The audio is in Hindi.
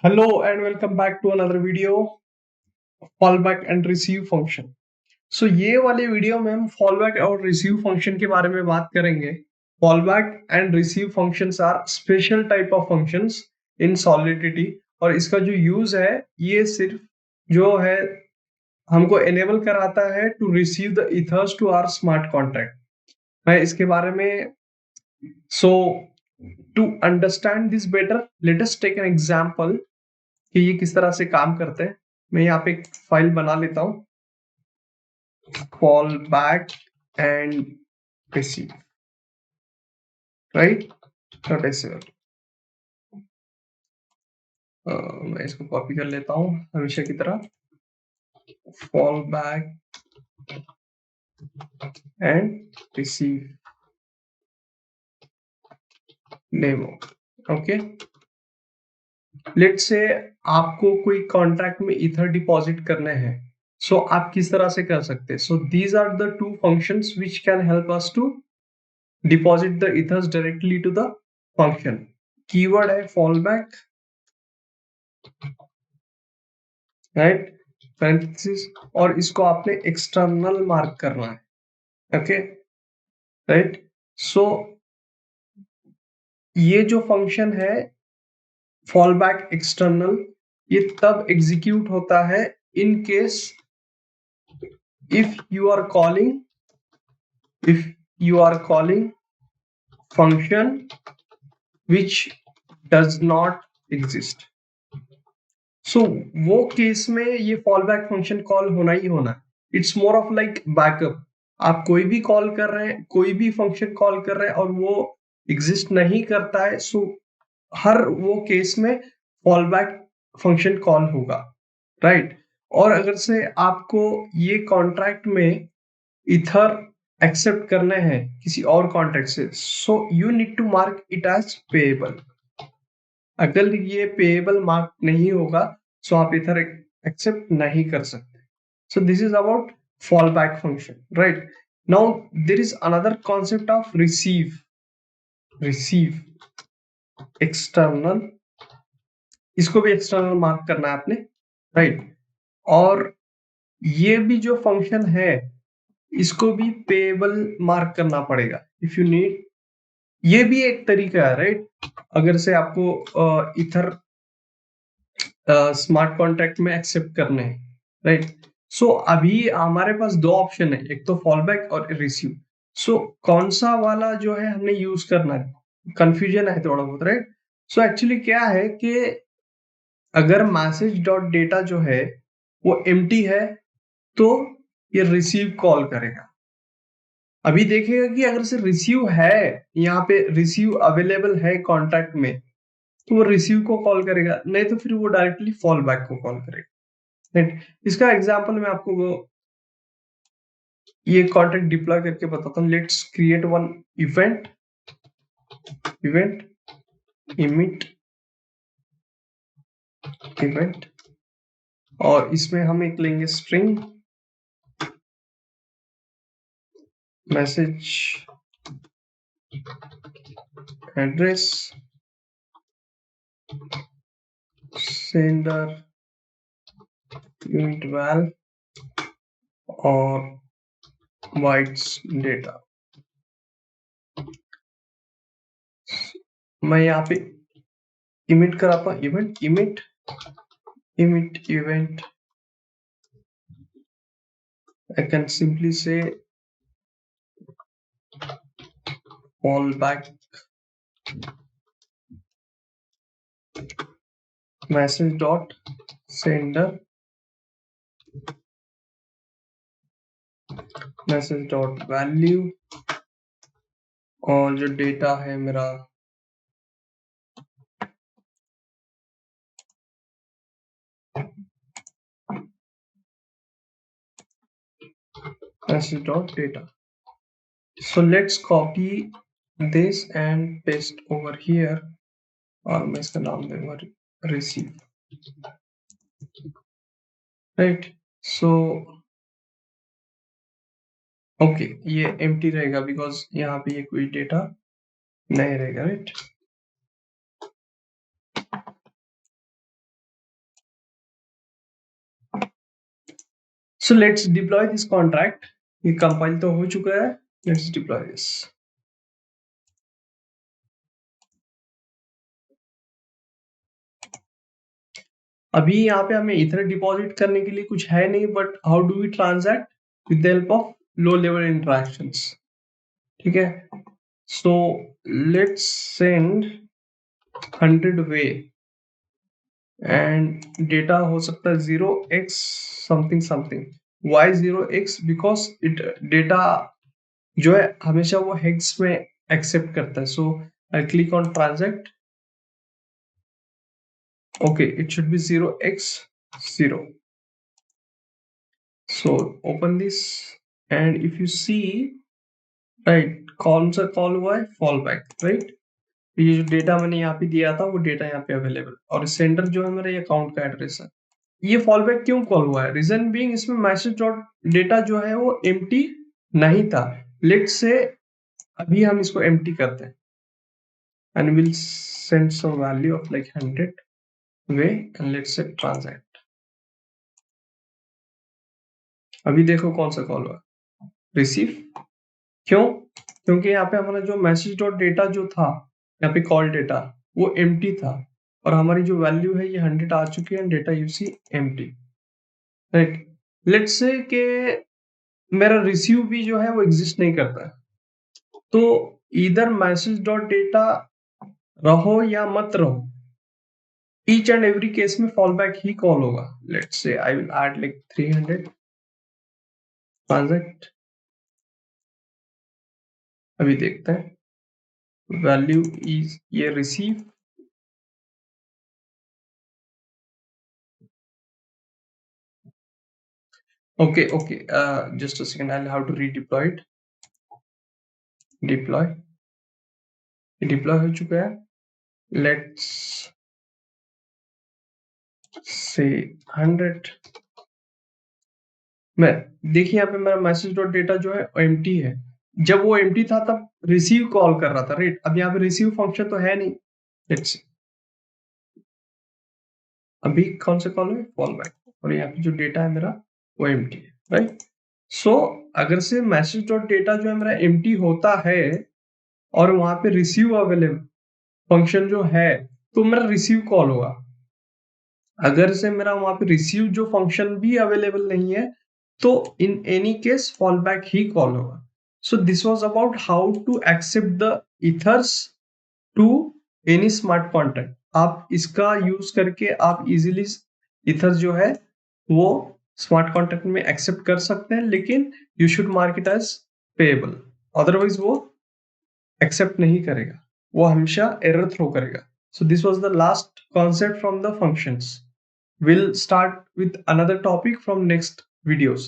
Hello and welcome back to another video, fallback and receive function. So ये वाले वीडियो में हम fallback और receive function के बारे में बात करेंगे. Fallback and receive functions are special type of functions in Solidity और इसका जो यूज है ये सिर्फ जो है हमको enable कराता है to receive the ethers to our smart contract. मैं इसके बारे में so to understand this better, let us take an example कि ये किस तरह से काम करते हैं. मैं यहाँ पे एक फाइल बना लेता हूँ, fall back and receive, right. मैं इसको कॉपी कर लेता हूँ हमेशा की तरह, fall back and receive demo. Okay, let's say आपको कोई कॉन्ट्रैक्ट में इथर डिपॉजिट करने हैं. सो आप किस तरह से कर सकते हैं? So these are the two functions which can help us to deposit the ethers directly to the function. Keyword है fallback, राइट, पैरेंथेसिस, और इसको आपने एक्सटर्नल मार्क करना है. Okay, right. सो ये जो फंक्शन है fallback एक्सटर्नल, ये तब एग्जीक्यूट होता है in case if you are calling function which does not exist. सो वो केस में ये फॉल बैक फंक्शन कॉल होना ही होना है. It's more of like backup. आप कोई भी कॉल कर रहे हैं, कोई भी फंक्शन कॉल कर रहे हैं और वो एग्जिस्ट नहीं करता है, सो हर वो केस में फॉल बैक फंक्शन कॉल होगा, राइट. और अगर से आपको ये कॉन्ट्रैक्ट में इथर एक्सेप्ट करने हैं किसी और कॉन्ट्रैक्ट से, so you need to mark it as payable. अगर ये पेएबल मार्क नहीं होगा सो आप इधर एक्सेप्ट नहीं कर सकते. So this is about fallback function, right. Now there is another concept of receive external. इसको भी एक्सटर्नल मार्क करना है आपने, राइट. और ये भी जो फंक्शन है इसको भी पेएबल मार्क करना पड़ेगा इफ यू नीड. ये भी एक तरीका है, राइट. अगर से आपको इथर स्मार्ट कॉन्ट्रैक्ट में एक्सेप्ट करने हैं, राइट. सो अभी हमारे पास दो ऑप्शन है, एक तो फॉलबैक और रिसीव. सो कौन सा वाला जो है हमने यूज करना है, कंफ्यूजन है थोड़ा बहुत, राइट. सो एक्चुअली क्या है कि अगर मैसेज डॉट डेटा जो है वो एम्प्टी है तो ये रिसीव कॉल करेगा. अभी देखिएगा कि अगर से रिसीव है, यहाँ पे रिसीव अवेलेबल है कॉन्ट्रैक्ट में, तो वो रिसीव को कॉल करेगा, नहीं तो फिर वो डायरेक्टली फॉल बैक को कॉल करेगा, राइट. इसका एग्जांपल मैं आपको ये कॉन्ट्रैक्ट डिप्लॉय करके बताता हूँ. Let's create one event emit event, और इसमें हम एक लेंगे string message address sender uint val और वाइट्स डेटा. मैं यहाँ पे इमिट कराता हूँ emit event. I can simply say fallback message dot sender message dot value, और जो डेटा है मेरा message dot data. So let's copy this and paste over here, और मैं इसका नाम दूंगा receive, right. So ओके, ये एम्प्टी रहेगा बिकॉज यहाँ पे ये कोई डेटा नहीं रहेगा, right. So let's deploy this contract. ये कंपाइल तो हो चुका है. Let's deploy this. अभी यहाँ पे हमें इथर डिपॉजिट करने के लिए कुछ है नहीं, but how do we transact with the help of low level interactions. ठीक है. So let's send 100 wei and data हो सकता है 0x something something. Why 0x? Because it data जो है हमेशा वो हेक्स में एक्सेप्ट करता है. So I click on transact. Okay, it should be 0x0. So open this and if you see, right, कौन सा कॉल हुआ है? फॉलबैक. राइट. ये जो डेटा मैंने यहाँ पे दिया था वो डेटा यहाँ पे अवेलेबल, और सेंडर जो है मेरा ये अकाउंट का एड्रेस है. ये फॉलबैक क्यों कॉल हुआ है? रीजन बीइंग इसमें मैसेज डॉट डेटा जो है वो एम्प्टी नहीं था. लेट्स से अभी हम इसको एम्प्टी करते हैं and we'll send some value of like 100 way and let's say transact. अभी देखो कौन सा कॉल हुआ. रिसीव. क्यों? क्योंकि यहाँ पे हमारा जो मैसेज डॉट डेटा जो था यहाँ पे कॉल डेटा वो एम्प्टी था, और हमारी जो वैल्यू है ये 100 आ चुकी है. Data you see empty. Right. Let's say कि मेरा रिसीव भी जो है वो एग्जिस्ट नहीं करता है, तो इधर मैसेज डॉट डेटा रहो या मत रहो, ईच एंड एवरी केस में फॉल बैक ही कॉल होगा. Let's say I will add like 300 transact. अभी देखते हैं वैल्यू इज ये receive. Okay, just a second, I'll have to redeploy it. Deploy. Deploy हो चुका है. Let's say 100. मैं देखिए यहाँ पे मेरा मैसेज डॉट डेटा जो है एम्प्टी है. जब वो एम्प्टी था तब रिसीव कॉल कर रहा था. राइट. अब यहाँ पे रिसीव फंक्शन तो है नहीं. लेट्स अभी कौन सा कॉल है? Fall back. और यहाँ पे जो डेटा है मेरा वो एम्प्टी है. राइट. सो अगर से मैसेज डॉट डेटा जो है मेरा एम्प्टी होता है और वहां पे रिसीव अवेलेबल फंक्शन जो है, तो मेरा रिसीव कॉल होगा. अगर से मेरा वहां पे रिसीव जो फंक्शन भी अवेलेबल नहीं है, तो in any case fall back ही कॉल होगा. So this was about how to accept the ethers to any smart contract. आप इसका यूज करके आप इजीली इथर जो है वो स्मार्ट कॉन्ट्रैक्ट में एक्सेप्ट कर सकते हैं, लेकिन you should mark it as payable. Otherwise वो एक्सेप्ट नहीं करेगा, वो हमेशा एरर थ्रो करेगा. So this was the last concept from the functions. We'll start with another topic from next videos.